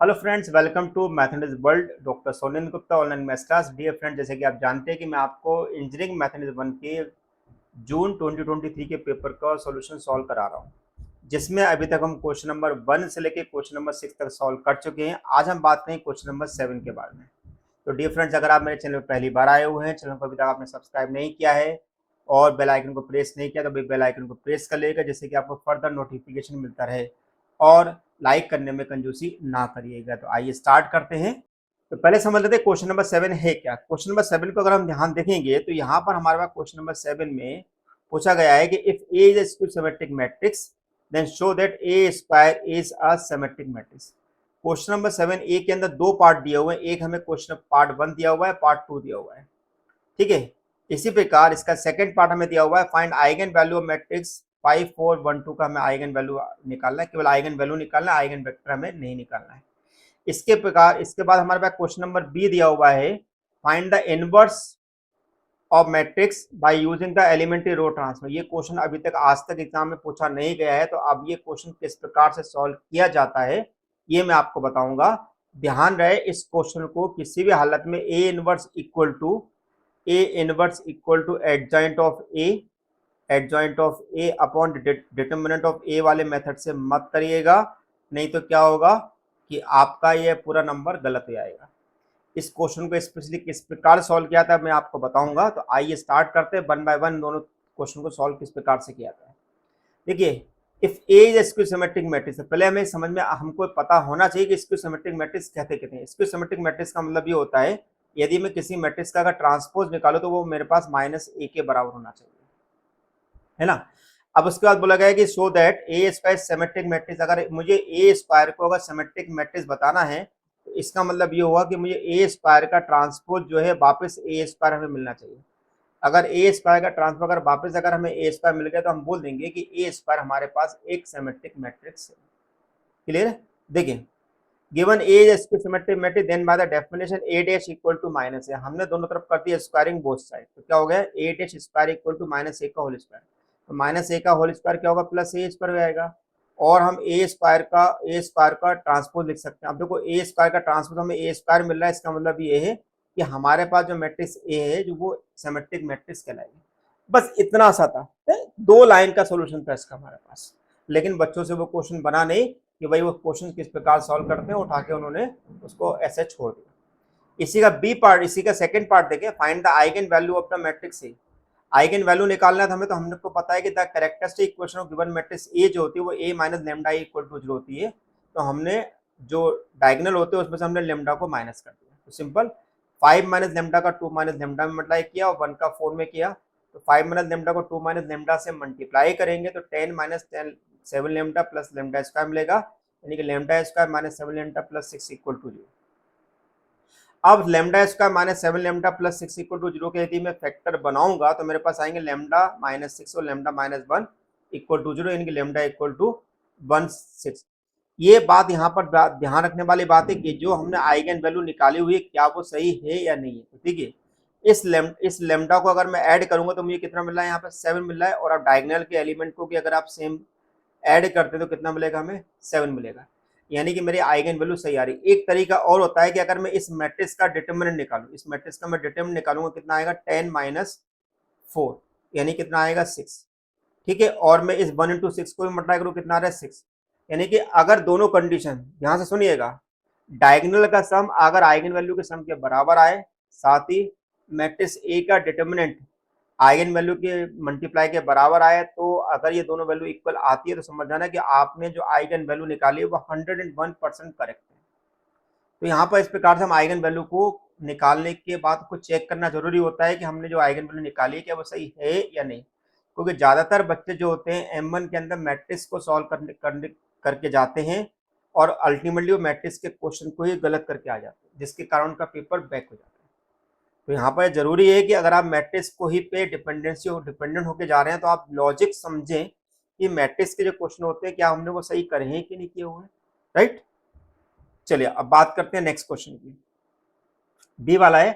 Hello friends, welcome to mathematics world. Doctor Sonendra Gupta online maths class. Dear friend, जैसे कि आप जानते हैं कि मैं आपको इंजीनियरिंग मैथमेटिक्स 1 के जून 2023 के पेपर का सॉल्यूशन सॉल्व करा रहा हूं, जिसमें अभी तक हम क्वेश्चन नंबर 1 से लेकर क्वेश्चन नंबर 6 तक सॉल्व कर चुके हैं। आज हम बात करें क्वेश्चन नंबर 7 के बारे में। तो डियर फ्रेंड्स, अगर आप मेरे चैनल पर पहली बार आए हुए हैं, चैनल को अभी तक आपने सब्सक्राइब नहीं किया है और बेल आइकन को प्रेस नहीं किया, तो अभी बेल आइकन को प्रेस कर लेगा, जिससे कि आपको फर्दर नोटिफिकेशन मिलता रहे। और लाइक करने में कंजूसी ना करिएगा। तो आइए स्टार्ट करते हैं। तो पहले समझ लेते हैं क्वेश्चन नंबर 7 है क्या। क्वेश्चन नंबर 7 को अगर हम ध्यान देखेंगे तो यहाँ पर हमारे पास क्वेश्चन नंबर 7 में पूछा गया है कि if A is a skew symmetric matrix then show that A square is a symmetric matrix. Question number 7 A के अंदर दो पार्ट दिए हुए हैं। एक हमें क्वेश्चन पार्ट 1 दिया हुआ है, पार्ट 2 दिया हुआ है। ठीक है। इसी प्रकार इसका सेकंड पार्ट हमें दिया हुआ है, find eigen value of matrix 5 4 1 2 का हमें आइगन वैल्यू निकालना है। केवल आइगन वैल्यू निकालना है, आइगन वेक्टर हमें नहीं निकालना है। इसके प्रकार इसके बाद हमारे पास क्वेश्चन नंबर बी दिया हुआ है, find the inverse of matrix by using the elementary row transform. ये क्वेश्चन अभी तक आज तक एग्जाम में पूछा नहीं गया है, तो अब ये क्वेश्चन किस प्रकार से सॉल्व किया जाता है ये मैं आपको बताऊंगा। ध्यान रहे, इस क्वेश्चन को किसी भी हालत में A inverse equal to adjoint of A upon determinant of A वाले मेथड से मत करिएगा, नहीं तो क्या होगा कि आपका ये पूरा नंबर गलत हो जाएगा। इस क्वेश्चन को स्पेशली किस प्रकार सॉल्व किया था मैं आपको बताऊंगा। तो आइए स्टार्ट करते हैं, वन बाय वन दोनों क्वेश्चन को सॉल्व किस प्रकार से किया था। देखिए, if A is skew symmetric matrix, पहले हमें समझ में हमको पता होना चाहिए कि स्क्यू सिमेट्रिक मैट्रिक्स कहते कितने हैं। स्क्यू सिमेट्रिक मैट्रिक्स का मतलब ये होता है, यदि मैं किसी मैट्रिक्स का अगर ट्रांसपोज निकालू तो वो मेरे पास -a के बराबर होना चाहिए, है ना। अब उसके बाद बोला गया कि so that A square symmetric matrix, अगर मुझे ए स्क्वायर को अगर सिमेट्रिक मैट्रिक्स बताना है तो इसका मतलब ये हुआ कि मुझे ए स्क्वायर का ट्रांसपोज जो है वापस ए स्क्वायर हमें मिलना चाहिए। अगर ए स्क्वायर का ट्रांसफर अगर वापस अगर हमें ए स्क्वायर मिल गया तो हम बोल देंगे कि ए स्क्वायर हमारे पास एक सिमेट्रिक मैट्रिक्स है। क्लियर है। देखिए, given A is symmetric matrix then by the definition A dash equal to minus A, हमने दोनों तरफ कर दिया स्क्वायरिंग बोथ साइड, तो क्या हो गया A dash square equal to -a का होल स्क्वायर। तो -a का होल स्क्वायर क्या होगा, प्लस ए स्क्वायर हो जाएगा। और हम ए स्क्वायर का ट्रांसपोज लिख सकते हैं। अब देखो, ए स्क्वायर का ट्रांसपोज हमें ए स्क्वायर मिल रहा है, इसका मतलब ये है कि हमारे पास जो मैट्रिक्स ए है जो वो सिमेट्रिक मैट्रिक्स कहलाएगी। बस इतना सा था, दो लाइन का सोल्यूशन था इसका हमारे पास। लेकिन बच्चों से वो क्वेश्चन बना नहीं कि भाई वो क्वेश्चन किस प्रकार सॉल्व करते हैं, उठा के उन्होंने उसको ऐसे छोड़ दिया। इसी का बी पार्ट, इसी का सेकंड पार्ट देखें, find the eigen value of the matrix A. Eigen value निकालना था हमें, तो हमने को पता है कि the characteristic equation of given matrix A जो होती है वो ए माइनस लेमडा इक्वल टू 0 होती है। तो हमने जो डायगोनल होते हैं उसमें से हमने लेमडा को माइनस कर दिया। तो सिंपल, 5 माइनस लेमडा का 2 माइनस लेमडा में मल्टीप्लाई किया और 1 का 4 में किया। तो 5 माइनस लेमडा को 2 माइनस लेमडा से मल्टीप्लाई करेंगे तो 10 minus 10 7 lambda plus lambda square मिलेगा, यानी कि lambda square minus 7 lambda plus 6 equal to 0। अब lambda square minus 7 lambda plus 6 equal to 0 के यदि मैं फैक्टर बनाऊंगा तो मेरे पास आएंगे लेमडा -6 और लेमडा -1 इक्वल टू 0, यानी कि लेमडा इक्वल टू 1/6। ये बात यहाँ पर ध्यान रखने वाली बात है कि जो हमने आइगन वैल्यू निकाली हुई है क्या वो सही है या नहीं है। तो ठीक है, इस लेमडा को अगर मैं ऐड करूंगा तो मुझे कितना मिल रहा है, यहाँ पर 7 मिल रहा है। और अब डायगोनल के एलिमेंट को भी अगर आप सेम ऐड करते तो कितना मिलेगा, हमें 7 मिलेगा, यानी कि मेरी आइगन वैल्यू सही आ रही। एक तरीका और होता है कि अगर मैं इस मैट्रिक्स का डिटर्मिनेंट निकालूं, इस मैट्रिक्स का मैं डिटर्मिनेंट निकालूंगा, कितना आएगा 10 माइनस 4, यानी कितना आएगा 6। ठीक है, और मैं इस 1 इंटू 6 को भी मल्टीप्लाई करूँ, कितना आ रहा है 6। यानी कि अगर दोनों कंडीशन, ध्यान से सुनिएगा, डायगोनल का सम अगर आइगन वैल्यू के सम के बराबर आए, साथ ही मैट्रिक्स ए का डिटर्मिनेंट आइगन वैल्यू के मल्टीप्लाई के बराबर आए, तो अगर ये दोनों वैल्यू इक्वल आती है तो समझ जाना कि आपने जो आइगन वैल्यू निकाली है वो 101% करेक्ट है। तो यहाँ पर इस प्रकार से हम आइगन वैल्यू को निकालने के बाद को चेक करना जरूरी होता है कि हमने जो आइगन वैल्यू निकाली है क्या वो सही है या नहीं। क्योंकि ज्यादातर बच्चे जो होते हैं M1 के अंदर मैट्रिक्स को सॉल्व करके जाते हैं और अल्टीमेटली वो मैट्रिक्स के क्वेश्चन को ही गलत करके आ जाते हैं, जिसके कारण उनका पेपर बैक हो जाता है। तो यहाँ पर जरूरी है कि अगर आप मैट्रिक्स को ही पे डिपेंडेंट होके जा रहे हैं तो आप लॉजिक समझें कि मैट्रिक्स के जो क्वेश्चन होते हैं क्या हमने वो सही करे हैं कि नहीं किए हुए हैं। राइट, चलिए अब बात करते हैं नेक्स्ट क्वेश्चन की। बी वाला है,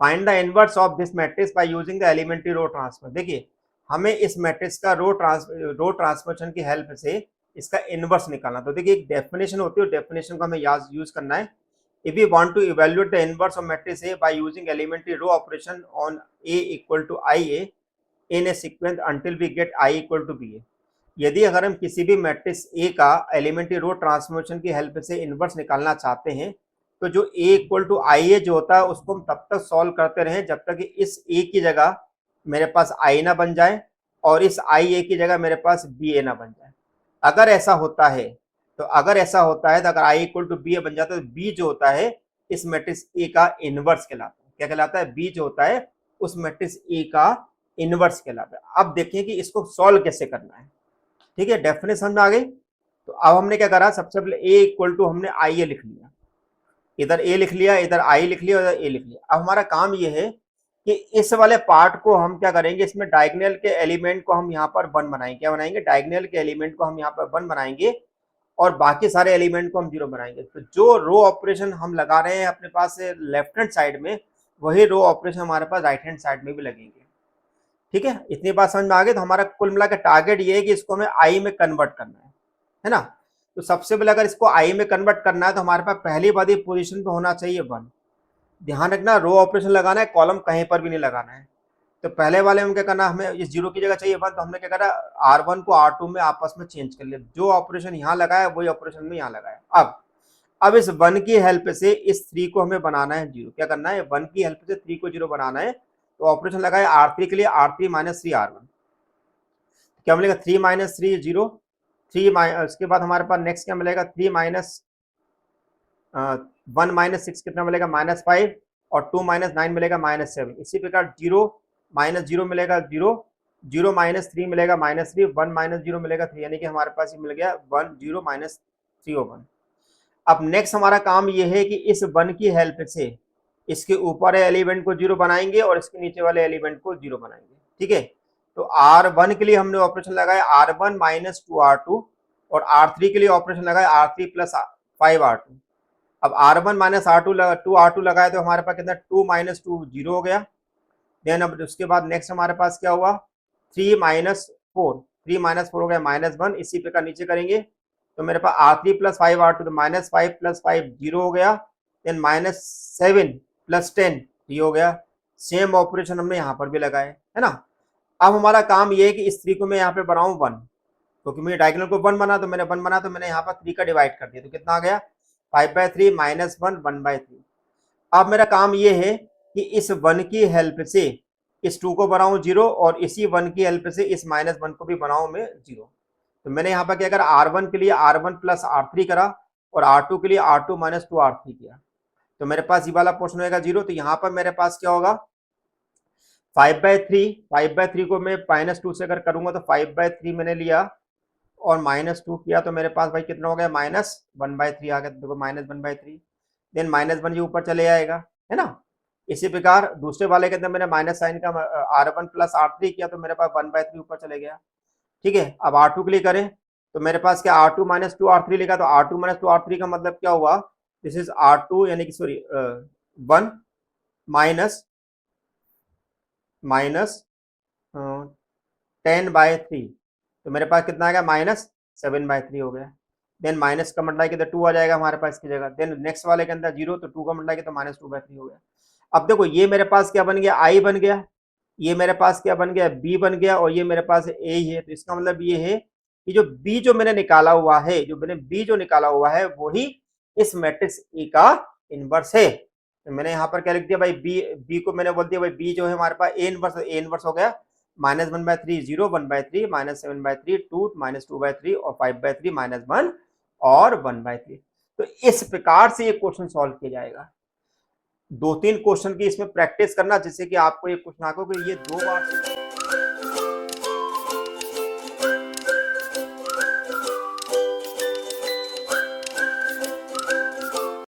find the inverse of this matrix by using the elementary row transfer. देखिए, हमें इस मैट्रिक्स का रो ट्रांसफॉर्मेशन की हेल्प से इसका इनवर्स निकालना। तो देखिए एक डेफिनेशन होती है, डेफिनेशन को हमें यूज करना है। If we want to evaluate the inverse of matrix A by using elementary row operation on A equal to I A in a sequence until we get I equal to B A. यदि अगर हम किसी भी matrix A का elementary row transformation की help से inverse निकालना चाहते हैं, तो जो ए इक्वल टू आई ए जो होता है उसको हम तब तक सॉल्व करते रहें जब तक कि इस ए की जगह मेरे पास आई ना बन जाए और इस आई ए की जगह मेरे पास बी ए ना बन जाए। अगर ऐसा होता है तो अगर आई इक्वल टू बी ए बन जाता है तो बी जो होता है इस मैट्रिक्स ए का इनवर्स कहलाता है। क्या कहलाता है? बी जो होता है उस मैट्रिक्स ए का इनवर्स कहलाता है। अब देखिए कि इसको सॉल्व कैसे करना है। ठीक है, डेफिनेशन में आ गई। तो अब हमने क्या करा, सबसे पहले ए इक्वल टू हमने आई ए लिख लिया, इधर ए लिख लिया, इधर आई लिख लिया, इधर ए लिख लिया। अब हमारा काम ये है कि इस वाले पार्ट को हम क्या करेंगे, इसमें डायगोनल के एलिमेंट को हम यहाँ पर 1 बनाएंगे। क्या बनाएंगे? डायगोनल के एलिमेंट को हम यहाँ पर 1 बनाएंगे और बाकी सारे एलिमेंट को हम 0 बनाएंगे। तो जो रो ऑपरेशन हम लगा रहे हैं अपने पास लेफ्ट हैंड साइड में, वही रो ऑपरेशन हमारे पास राइट हैंड साइड में भी लगेंगे। ठीक है, इतनी बात समझ में आ गई। तो हमारा कुल मिला के टारगेट ये है कि इसको हमें आई में कन्वर्ट करना है ना। तो सबसे पहले अगर इसको आई में कन्वर्ट करना है तो हमारे पास पहली वाली पोजीशन पे होना चाहिए 1। ध्यान रखना, रो ऑपरेशन लगाना है, कॉलम कहीं पर भी नहीं लगाना है। तो पहले वाले में क्या करना, हमें इस 0 की जगह चाहिए 1, तो हमने क्या करा, R1 को R2 में आपस में चेंज कर लिया। जो ऑपरेशन यहाँ लगाया वही ऑपरेशन में यहाँ लगाया। अब इस 1 की हेल्प से इस 3 को हमें बनाना है 0। क्या करना है? 1 की हेल्प से 3 को 0 बनाना है। तो ऑपरेशन लगाया R3 के लिए, R3 माइनस 3 R1। क्या मिलेगा? 3 माइनस 3 0, 3 उसके बाद हमारे पास नेक्स्ट क्या मिलेगा, 3 माइनस 1 माइनस 6 कितना मिलेगा? -5, और 2 माइनस 9 मिलेगा -7। इसी प्रकार 0 माइनस 0 मिलेगा 0, 0 माइनस 3 मिलेगा -3, 1 माइनस 0 मिलेगा 3, यानी कि हमारे पास ये मिल गया 1 0 माइनस 3 और 1। अब नेक्स्ट हमारा काम ये है कि इस 1 की हेल्प से इसके ऊपर एलिमेंट को 0 बनाएंगे और इसके नीचे वाले एलिमेंट को 0 बनाएंगे। ठीक है, तो R1 के लिए हमने ऑपरेशन लगाया R1 माइनस 2 R2, और R3 के लिए ऑपरेशन लगाया R3 प्लस 5 R2। अब R1 माइनस टू R2 लगाए तो हमारे पास कितना, 2 माइनस 2 0 हो गया। देन अब उसके बाद नेक्स्ट हमारे पास क्या हुआ, 3 माइनस 4 हो गया -1। इसी प्रकार नीचे करेंगे तो मेरे पास R3 प्लस 5 R2, तो -5 प्लस 5 0 हो गया। देन -7 प्लस 10 3 हो गया। सेम ऑपरेशन हमने यहाँ पर भी लगाए, है ना। अब हमारा काम ये है कि इस 3 को मैं यहाँ पे बनाऊँ 1, क्योंकि मुझे डायगोनल को 1 बना, तो मैंने 1 बना, तो मैंने यहाँ पर 3 का डिवाइड कर दिया। तो कितना आ गया, 5/3 माइनस 1 1/3। अब मेरा काम ये है कि इस 1 की हेल्प से इस 2 को बनाऊं 0, और इसी 1 की हेल्प से इस -1 को भी बनाऊं मैं 0। तो मैंने यहाँ पर क्या करा, R1 के लिए R1 प्लस R3 करा, और R2 के लिए R2 माइनस 2 R3 किया। तो मेरे पास ये वाला पोर्शन होगा 0। तो यहाँ पर मेरे पास क्या होगा, 5/3 को मैं -2 से अगर करूंगा तो 5/3 मैंने लिया और -2 किया, तो मेरे पास भाई कितना हो गया, -1/3 आ गया। तो देखो -1/3, देन -1 ये ऊपर चले आएगा, है ना। इसी प्रकार दूसरे वाले के अंदर मैंने माइनस साइन का R1 प्लस R3 किया, तो मेरे पास 1/3 ऊपर चले गया। ठीक है, अब R2 के लिए करें तो मेरे पास क्या, R2 माइनस 2 R3 लिखा, तो R2 माइनस 2 R3 का मतलब क्या हुआ, दिस इज R2 यानी कि सॉरी 1 माइनस 10/3, तो मेरे पास कितना आ गया, -7/3 हो गया। देन माइनस का मल्टीप्लाई किया तो 2 आ जाएगा हमारे पास इसकी जगह। देन नेक्स्ट वाले के अंदर 0, तो 2 का मल्टीप्लाई किया तो -2/3 हो गया। अब देखो ये मेरे पास क्या बन गया, आई बन गया, ये मेरे पास क्या बन गया, बी बन गया, और ये मेरे पास ए ही है। तो इसका मतलब ये है कि जो बी जो मैंने निकाला हुआ है, वही इस मैट्रिक्स ए का इनवर्स है। तो मैंने यहाँ पर क्या लिख दिया भाई, बी को मैंने बोल दिया भाई बी जो है हमारे पास ए इनवर्स हो गया। -1/3 0, 1/3 -7/3 2 -2/3 और 5/3 -1 और 1/3। तो इस प्रकार से ये क्वेश्चन सॉल्व किया जाएगा। 2-3 क्वेश्चन की इसमें प्रैक्टिस करना, जिससे कि आपको ये क्वेश्चन आको कि ये 2 बार